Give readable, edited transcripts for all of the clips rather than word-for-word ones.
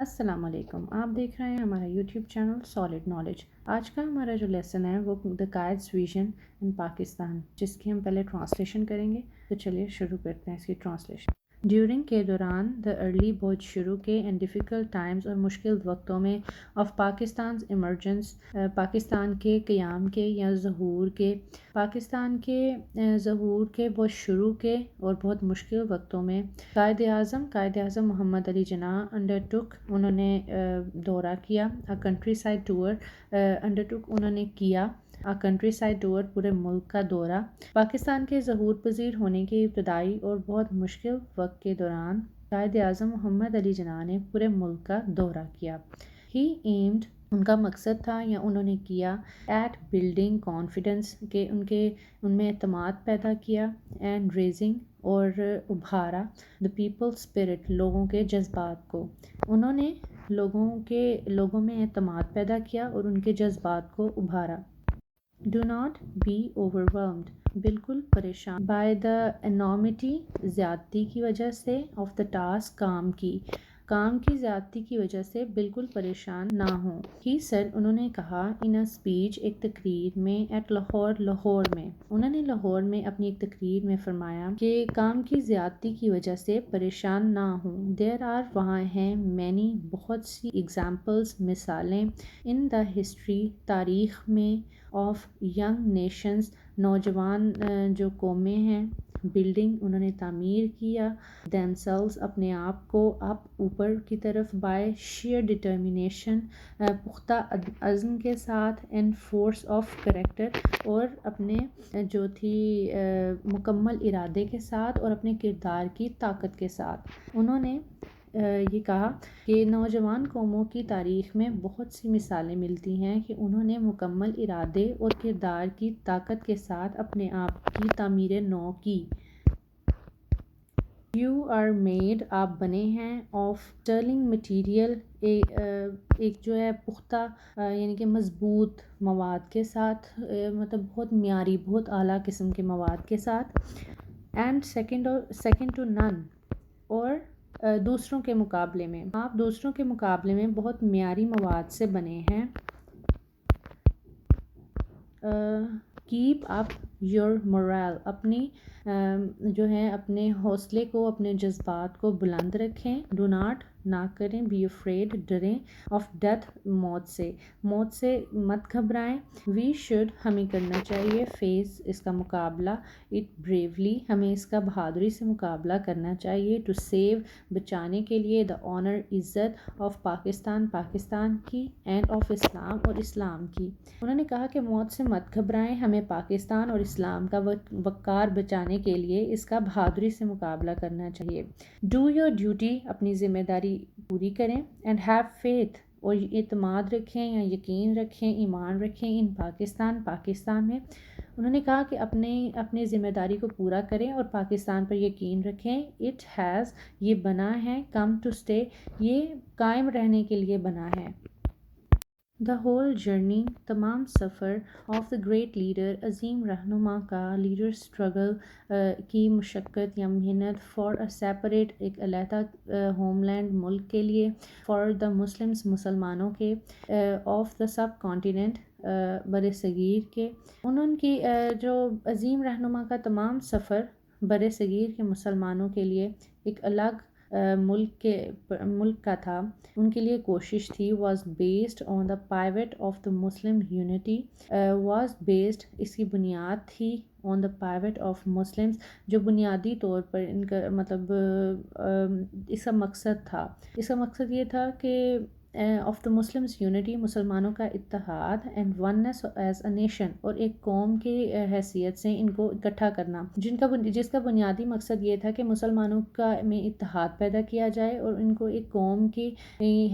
السلام علیکم، آپ دیکھ رہے ہیں ہمارا یوٹیوب چینل سالڈ نالج۔ آج کا ہمارا جو لیسن ہے وہ دا قائد's ویژن ان پاکستان، جس کی ہم پہلے ٹرانسلیشن کریں گے۔ تو چلیے شروع کرتے ہیں اس کی ٹرانسلیشن۔ ڈیورنگ کے دوران دا ارلی بہت شروع کے اینڈ ڈیفیکلٹ ٹائمز اور مشکل وقتوں میں آف پاکستان's ایمرجنس، پاکستان کے قیام کے یا ظہور کے، پاکستان کے ظہور کے بہت شروع کے اور بہت مشکل وقتوں میں قائد اعظم محمد علی جناح انہوں نے دورہ کیا کنٹری سائڈ ٹور انہوں نے کیا کنٹری سائڈ ٹور، پورے ملک کا دورہ۔ پاکستان کے ظہور پذیر ہونے کے ابتدائی اور بہت مشکل وقت کے دوران قائد اعظم محمد علی جناح نے پورے ملک کا دورہ کیا۔ ہی ایمڈ، ان کا مقصد تھا یا انہوں نے کیا، ایٹ بلڈنگ کانفیڈنس، کہ ان میں اعتماد پیدا کیا، اینڈ ریزنگ، اور ابھارا، دا پیپل اسپرٹ، لوگوں کے جذبات کو۔ انہوں نے لوگوں میں اعتماد پیدا کیا اور ان کے جذبات کو ابھارا۔ ڈو ناٹ بی اوورwhelmed، بالکل پریشان، بائی دا انامٹی، زیادتی کی وجہ سے، آف دا ٹاسک، کام کی زیادتی کی وجہ سے بالکل پریشان نہ ہوں۔ ہی سیڈ، انہوں نے کہا، ان اے اسپیچ، ایک تقریر میں، ایٹ لاہور میں، انہوں نے لاہور میں اپنی ایک تقریر میں فرمایا کہ کام کی زیادتی کی وجہ سے پریشان نہ ہوں۔ دیر آر، وہاں ہیں، مینی، بہت سی، ایگزامپلز، مثالیں، ان دا ہسٹری، تاریخ میں، آف ینگ نیشنز، نوجوان جو قومیں ہیں، بلڈنگ، انہوں نے تعمیر کیا، themselves، اپنے آپ کو، اپ، اوپر کی طرف، بائی شیئر ڈٹرمنیشن، پختہ عزم کے ساتھ، اینڈ فورس آف کریکٹر، اور اپنے جو تھی مکمل ارادے کے ساتھ اور اپنے کردار کی طاقت کے ساتھ۔ انہوں نے یہ کہا کہ نوجوان قوموں کی تاریخ میں بہت سی مثالیں ملتی ہیں کہ انہوں نے مکمل ارادے اور کردار کی طاقت کے ساتھ اپنے آپ کی تعمیر نو کی۔ یو آر میڈ، آپ بنے ہیں، آف سٹرلنگ مٹیریل، ایک جو ہے پختہ یعنی کہ مضبوط مواد کے ساتھ، مطلب بہت معیاری، بہت اعلیٰ قسم کے مواد کے ساتھ۔ اینڈ سیکنڈ ٹو نن، اور دوسروں کے مقابلے میں، آپ دوسروں کے مقابلے میں بہت معیاری مواد سے بنے ہیں۔ کیپ اپ یور مورال، اپنی جو ہے اپنے حوصلے کو، اپنے جذبات کو بلند رکھیں۔ ڈو ناٹ، نہ کریں، بی افریڈ، ڈریں، آف ڈیتھ، موت سے مت گھبرائیں۔ وی شوڈ، ہمیں کرنا چاہیے، فیس، اس کا مقابلہ، اٹ بریولی، ہمیں اس کا بہادری سے مقابلہ کرنا چاہیے۔ ٹو سیو، بچانے کے لیے، دا آنر، عزت، آف پاکستان کی، اینڈ آف اسلام، اور اسلام کی۔ انہوں نے کہا کہ موت سے مت گھبرائیں، ہمیں پاکستان اور اسلام کا وقار بچانے کے لیے اس کا بہادری سے مقابلہ کرنا چاہیے۔ ڈو یور ڈیوٹی، اپنی ذمہ داری پوری کریں۔ اینڈ ہیو فیتھ، اور اعتماد رکھیں یا یقین رکھیں، ایمان رکھیں، ان پاکستان میں۔ انہوں نے کہا کہ اپنے ذمہ داری کو پورا کریں اور پاکستان پر یقین رکھیں۔ اٹ ہیز، یہ بنا ہے، کم ٹو اسٹے، یہ قائم رہنے کے لیے بنا ہے۔ دا ہول جرنی، تمام سفر، آف دا گریٹ لیڈر، عظیم رہنما کا، لیڈر اسٹرگل، کی مشقت یا محنت، فار اے سیپریٹ، ایک علیحدہ ہوم لینڈ، ملک کے لیے، فار دا مسلمس، مسلمانوں کے، آف دا سب کانٹیننٹ، بر صغیر کے۔ انہوں کی جو عظیم رہنما کا تمام سفر بر صغیر کے مسلمانوں کے لیے ایک الگ ملک کا تھا، ان کے لیے کوشش تھی۔ Was based on the pivot of the Muslim unity, was based, اس کی بنیاد تھی، on the pivot of Muslims, جو بنیادی طور پر ان کا مطلب اس کا مقصد یہ تھا کہ آف دا مسلمس یونٹی، مسلمانوں کا اتحاد، and oneness as a nation, اور ایک قوم کی حیثیت سے ان کو اکٹھا کرنا، جس کا بنیادی مقصد یہ تھا کہ مسلمانوں میں اتحاد پیدا کیا جائے اور ان کو ایک قوم کی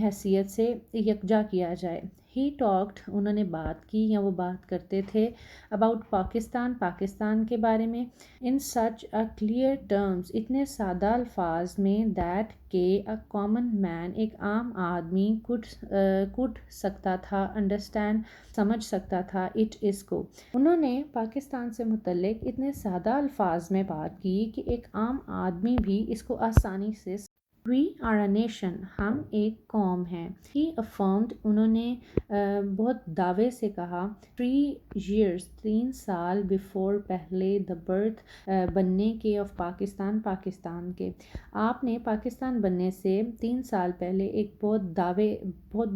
حیثیت سے یکجا کیا جائے۔ ہی ٹاکڈ، انہوں نے بات کی یا وہ بات کرتے تھے، اباؤٹ پاکستان کے بارے میں، ان سچ اے کلیئر ٹرمز، اتنے سادہ الفاظ میں، دیٹ کہ اے کامن مین، ایک عام آدمی، کڈ سکتا تھا، انڈرسٹینڈ، سمجھ سکتا تھا، اٹ، اس کو۔ انہوں نے پاکستان سے متعلق اتنے سادہ الفاظ میں بات کی کہ ایک عام آدمی بھی اس کو آسانی سے We are a nation. ہم ایک قوم ہیں. He affirmed. انہوں نے بہت دعوے سے کہا. 3 years. 3 سال before. پہلے. The birth. بننے کے. of پاکستان. پاکستان کے. آپ نے پاکستان بننے سے 3 سال پہلے ایک بہت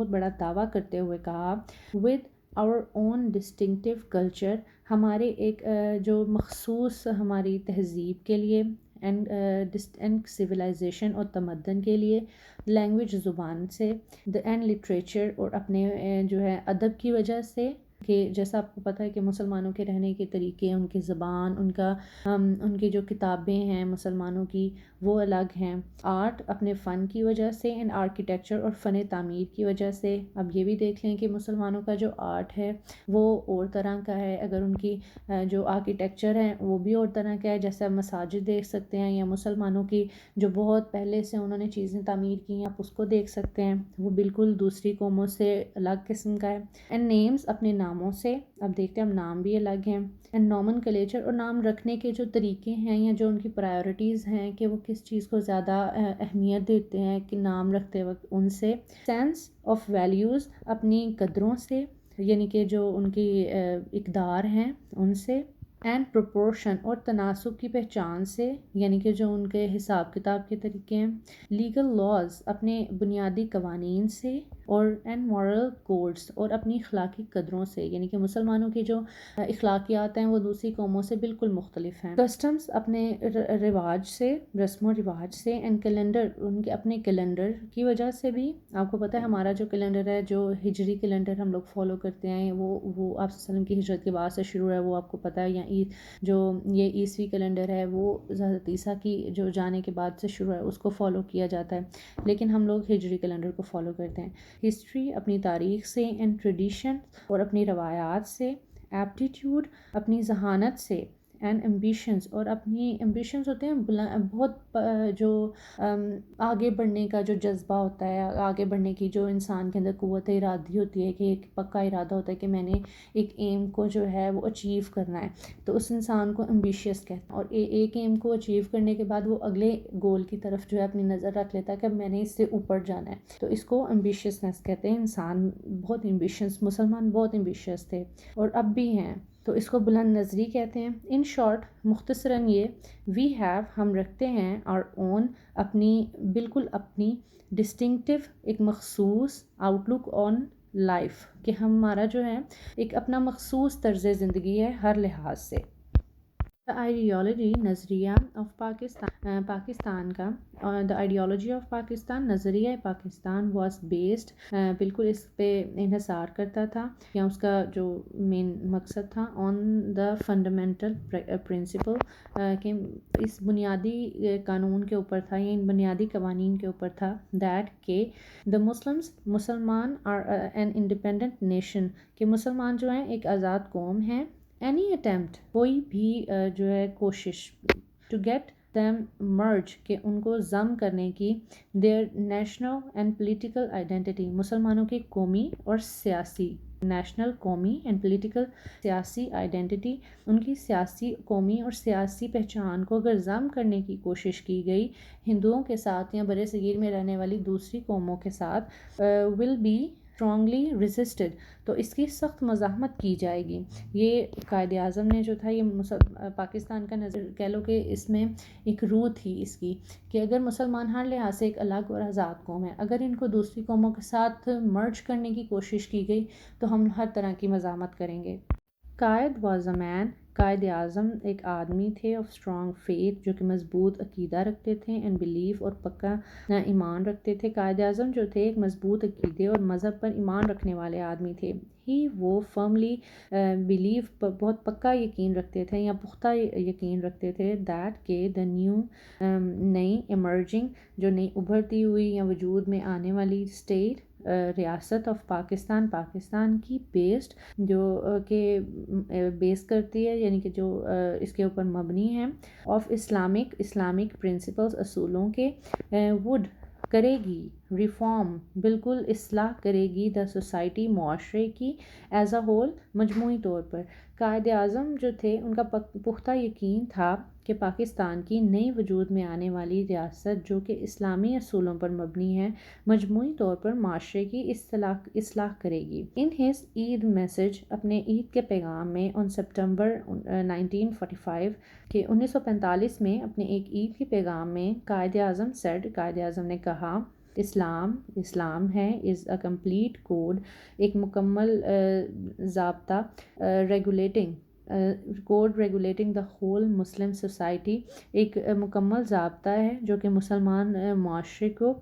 بڑا دعویٰ کرتے ہوئے کہا. With our own distinctive culture. ہمارے ایک جو مخصوص ہماری تہذیب کے لیے اینڈ سویلائزیشن اور تمدن کے لیے. لینگویج زبان سے. اینڈ لٹریچر اور اپنے جو ہے ادب کی وجہ سے کہ جیسا آپ کو پتہ ہے کہ مسلمانوں کے رہنے کے طریقے، ان کی زبان، ان کی جو کتابیں ہیں مسلمانوں کی وہ الگ ہیں. آرٹ اپنے فن کی وجہ سے. اینڈ آرکیٹیکچر اور فن تعمیر کی وجہ سے. اب یہ بھی دیکھ لیں کہ مسلمانوں کا جو آرٹ ہے وہ اور طرح کا ہے، اگر ان کی جو آرکیٹیکچر ہے وہ بھی اور طرح کا ہے. جیسے آپ مساجد دیکھ سکتے ہیں یا مسلمانوں کی جو بہت پہلے سے انہوں نے چیزیں تعمیر کی ہیں آپ اس کو دیکھ سکتے ہیں، وہ بالکل دوسری قوموں سے الگ قسم کا ہے. اینڈ نیمز اپنے ناموں سے. اب دیکھتے ہیں اب نام بھی الگ ہیں. اینڈ نومن کلیچر اور نام رکھنے کے جو طریقے ہیں یا جو ان کی پرائیورٹیز ہیں کہ وہ کس چیز کو زیادہ اہمیت دیتے ہیں کہ نام رکھتے وقت ان سے. سینس آف ویلیوز اپنی قدروں سے، یعنی کہ جو ان کی اقدار ہیں ان سے. اینڈ پروپورشن اور تناسب کی پہچان سے، یعنی کہ جو ان کے حساب کتاب کے طریقے ہیں. لیگل لاز اپنے بنیادی قوانین سے. اور اینڈ مورل کوڈز اور اپنی اخلاقی قدروں سے، یعنی کہ مسلمانوں کی جو اخلاقیات ہیں وہ دوسری قوموں سے بالکل مختلف ہیں. کسٹمز اپنے رواج سے، رسم و رواج سے. اینڈ کیلنڈر ان کے اپنے کیلنڈر کی وجہ سے بھی. آپ کو پتہ ہے ہمارا جو کیلنڈر ہے، جو ہجری کیلنڈر ہم لوگ فالو کرتے ہیں وہ آپ صلی اللہ علیہ وسلم کی ہجرت کے بعد سے شروع ہے، وہ آپ کو پتہ ہے. یا جو یہ عیسوی کیلنڈر ہے وہ حضرت عیسیٰ کی جو جانے کے بعد سے شروع ہے اس کو فالو کیا جاتا ہے، لیکن ہم لوگ ہجری کیلنڈر کو فالو کرتے ہیں. ہسٹری اپنی تاریخ سے. اینڈ ٹریڈیشن اور اپنی روایات سے. ایپٹیٹیوڈ اپنی ذہانت سے. اینڈ ایمبیشنز اور اپنی ایمبیشنز ہوتے ہیں بہت جو آگے بڑھنے کا جو جذبہ ہوتا ہے، آگے بڑھنے کی جو انسان کے اندر قوت ارادی ہوتی ہے کہ ایک پکا ارادہ ہوتا ہے کہ میں نے ایک ایم کو جو ہے وہ اچیو کرنا ہے، تو اس انسان کو ایمبیشیس کہتے ہیں. اور ایک ایم کو اچیو کرنے کے بعد وہ اگلے گول کی طرف جو ہے اپنی نظر رکھ لیتا ہے کہ میں نے اس سے اوپر جانا ہے، تو اس کو ایمبیشیسنس کہتے ہیں. انسان بہت ایمبیشیس، مسلمان بہت ایمبیشیس تھے اور اب بھی ہیں، تو اس کو بلند نظری کہتے ہیں. ان شارٹ مختصراً یہ وی ہیو ہم رکھتے ہیں اور اون اپنی بالکل اپنی ڈسٹنکٹیو ایک مخصوص آؤٹ لک آن لائف کہ ہمارا جو ہے ایک اپنا مخصوص طرز زندگی ہے ہر لحاظ سے. آئیڈیالوجی نظریہ آف پاکستان پاکستان کا. دا آئیڈیالوجی آف پاکستان نظریہ پاکستان واز بیسڈ بالکل اس پہ انحصار کرتا تھا یا اس کا جو مین مقصد تھا آن دا فنڈامنٹل پرنسپل کہ اس بنیادی قانون کے اوپر تھا یا ان بنیادی قوانین کے اوپر تھا. دیٹ کہ دا مسلمان آر این انڈیپینڈنٹ نیشن کہ مسلمان جو ہیں ایک آزاد قوم ہیں. اینی اٹیمپٹ کوئی بھی جو ہے کوشش ٹو گیٹ them merge کہ ان کو ضم کرنے کی their national and political identity مسلمانوں کی قومی اور سیاسی نیشنل قومی اینڈ پولیٹیکل سیاسی آئیڈینٹی ان کی سیاسی قومی اور سیاسی پہچان کو اگر ضم کرنے کی کوشش کی گئی ہندوؤں کے ساتھ یا برِ صغیر میں رہنے والی دوسری قوموں کے ساتھ will be strongly resisted تو اس کی سخت مزاحمت کی جائے گی. یہ قائد اعظم نے جو تھا یہ پاکستان کا نظر کہہ لو کہ اس میں ایک روح تھی اس کی کہ اگر مسلمان ہر لحاظ سے ایک الگ اور آزاد قوم ہے، اگر ان کو دوسری قوموں کے ساتھ مرج کرنے کی کوشش کی گئی تو ہم ہر طرح کی مزاحمت کریں گے. قائد واز اے مین قائد اعظم ایک آدمی تھے آف اسٹرانگ فیتھ جو کہ مضبوط عقیدہ رکھتے تھے اینڈ بلیف اور پکا ایمان رکھتے تھے. قائد اعظم جو تھے ایک مضبوط عقیدے اور مذہب پر ایمان رکھنے والے آدمی تھے. وہ فرملی بلیو بہت پکا یقین رکھتے تھے یا پختہ یقین رکھتے تھے دیٹ کہ دا نیو نئی ایمرجنگ جو نئی ابھرتی ہوئی یا وجود میں آنے والی اسٹیٹ ریاست آف پاکستان کی بیسڈ جو کہ بیس کرتی ہے یعنی کہ جو اس کے اوپر مبنی ہے آف اسلامک پرنسپلز اصولوں کے وڈ کرے گی ریفارم بالکل اصلاح کرے گی دا سوسائٹی معاشرے کی ایز اے ہول مجموعی طور پر۔ قائد اعظم جو تھے ان کا پختہ یقین تھا کہ پاکستان کی نئی وجود میں آنے والی ریاست جو کہ اسلامی اصولوں پر مبنی ہے مجموعی طور پر معاشرے کی اصلاح کرے گی۔ ان ہز عید میسج اپنے عید کے پیغام میں ان سپٹمبر 1945 کے 1945 میں اپنے ایک عید کے پیغام میں قائد اعظم نے کہا اسلام ہے از اے کمپلیٹ کوڈ، ایک مکمل ضابطہ regulating the whole Muslim society, ایک مکمل ضابطہ ہے جو کہ مسلمان معاشرے کو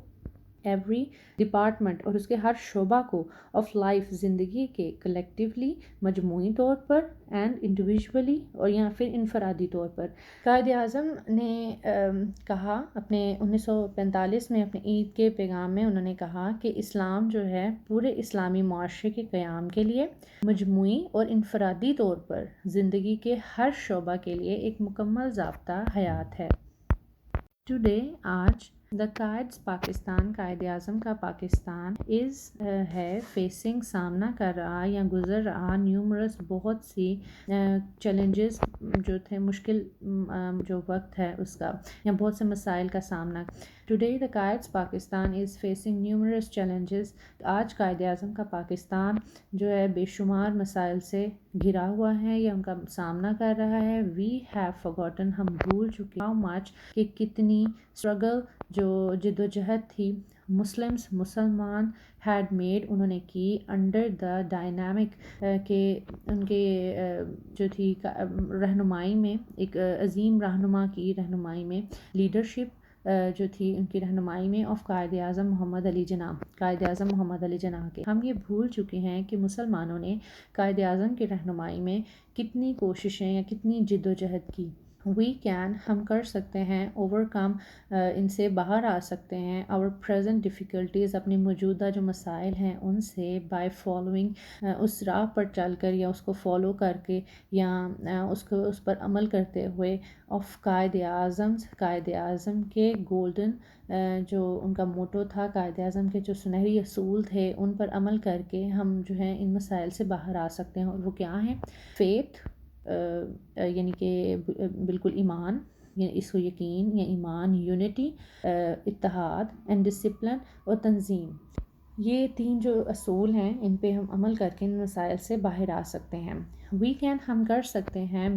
ایوری ڈپارٹمنٹ اور اس کے ہر شعبہ کو آف لائف زندگی کے کلیکٹیولی مجموعی طور پر اینڈ انڈیویژولی اور یا پھر انفرادی طور پر۔ قائد اعظم نے کہا اپنے 1945 میں اپنے عید کے پیغام میں انہوں نے کہا کہ اسلام جو ہے پورے اسلامی معاشرے کے قیام کے لیے مجموعی اور انفرادی طور پر زندگی کے ہر شعبہ کے لیے ایک مکمل ضابطہ حیات ہے۔ ٹوڈے آج دا قائد's پاکستان، قائد اعظم کا پاکستان ہے فیسنگ سامنا کر رہا یا گزر رہا نیومرس بہت سی چیلنجز جو تھے مشکل جو وقت ہے اس کا یا بہت سے مسائل کا سامنا۔ Today the Quaid's Pakistan is facing numerous challenges, آج قائد اعظم کا پاکستان جو ہے بے شمار مسائل سے گھرا ہوا ہے یا ان کا سامنا کر رہا ہے۔ وی ہیو فارگوٹن، ہم بھول چکے ہاؤ مچ کہ کتنی اسٹرگل جو جدوجہد تھی مسلمان ہیڈ میڈ انہوں نے کی انڈر دا ڈائنامک کہ ان کے جو تھی رہنمائی میں ایک عظیم رہنما کی رہنمائی میں لیڈرشپ جو تھی ان کی رہنمائی میں آف قائد اعظم محمد علی جناح کے۔ ہم یہ بھول چکے ہیں کہ مسلمانوں نے قائد اعظم کی رہنمائی میں کتنی کوششیں یا کتنی جد و جہد کی۔ ہم کر سکتے ہیں اوورکم، ان سے باہر آ سکتے ہیں اور پریزنٹ ڈیفیکلٹیز اپنے موجودہ جو مسائل ہیں ان سے بائی فالوئنگ اس راہ پر چل کر یا اس کو فالو کر کے یا اس پر عمل کرتے ہوئے آف قائد اعظم کے گولڈن جو ان کا موٹو تھا، قائد اعظم کے جو سنہری اصول تھے ان پر عمل کر کے ہم جو ہیں ان مسائل سے باہر آ سکتے ہیں۔ اور وہ کیا ہیں؟ فیتھ یعنی کہ بالکل ایمان، یعنی اس کو یقین یا ایمان، یونٹی اتحاد، اینڈ ڈسپلن اور تنظیم، یہ تین جو اصول ہیں ان پہ ہم عمل کر کے ان مسائل سے باہر آ سکتے ہیں۔ ہم کر سکتے ہیں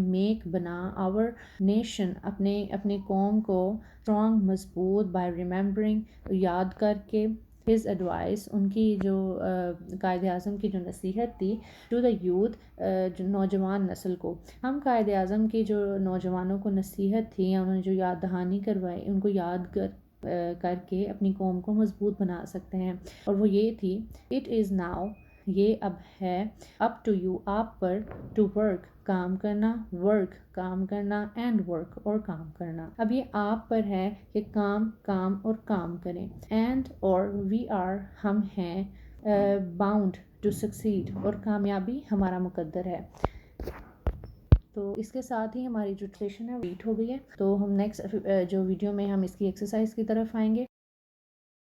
بنا آور نیشن، اپنے قوم کو اسٹرانگ مضبوط بائی ریممبرنگ، یاد کر کے ہز ایڈوائس، ان کی جو قائد اعظم کی جو نصیحت تھی ٹو دا یوتھ، جو نوجوان نسل کو، ہم قائد اعظم کی جو نوجوانوں کو نصیحت تھی یا انہوں نے جو یاد دہانی کروائی ان کو یاد کر کے اپنی قوم کو مضبوط بنا سکتے ہیں۔ اور وہ یہ تھی اٹ از ناؤ، یہ اب ہے، اپ ٹو یو، آپ پر، ٹو ورک، کام کرنا، کام کرنا، اینڈ ورک، اور کام کرنا۔ اب یہ آپ پر ہے کہ کام اور کام کریں، اینڈ اور وی آر، ہم ہیں، باؤنڈ ٹو سکسیڈ، اور کامیابی ہمارا مقدر ہے۔ تو اس کے ساتھ ہی ہماری جو سیشن ہے ریٹ ہو گئی ہے، تو ہم نیکسٹ جو ویڈیو میں ہم اس کی ایکسرسائز کی طرف آئیں گے۔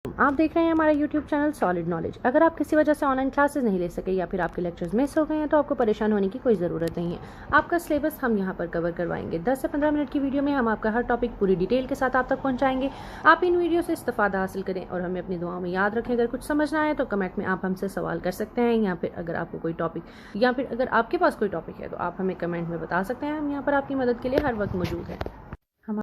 آپ دیکھ رہے ہیں ہمارا یوٹیوب چینل سالڈ نالج۔ اگر آپ کسی وجہ سے آن لائن کلاسز نہیں لے سکے یا پھر آپ کے لیکچرز مس ہو گئے ہیں تو آپ کو پریشان ہونے کی کوئی ضرورت نہیں ہے، آپ کا سلیبس ہم یہاں پر کور کروائیں گے۔ 10 سے 15 منٹ کی ویڈیو میں ہم آپ کا ہر ٹاپک پوری ڈیٹیل کے ساتھ آپ تک پہنچائیں گے۔ آپ ان ویڈیو سے استفادہ حاصل کریں اور ہمیں اپنی دعاؤں میں یاد رکھیں۔ اگر کچھ سمجھ نہ آئے تو کمنٹ میں آپ ہم سے سوال کر سکتے ہیں، یا پھر اگر آپ کو کوئی ٹاپک یا پھر اگر آپ کے پاس کوئی ٹاپک ہے تو آپ ہمیں کمنٹ میں بتا سکتے ہیں، ہم یہاں پر آپ کی مدد کے لیے ہر وقت موجود ہیں۔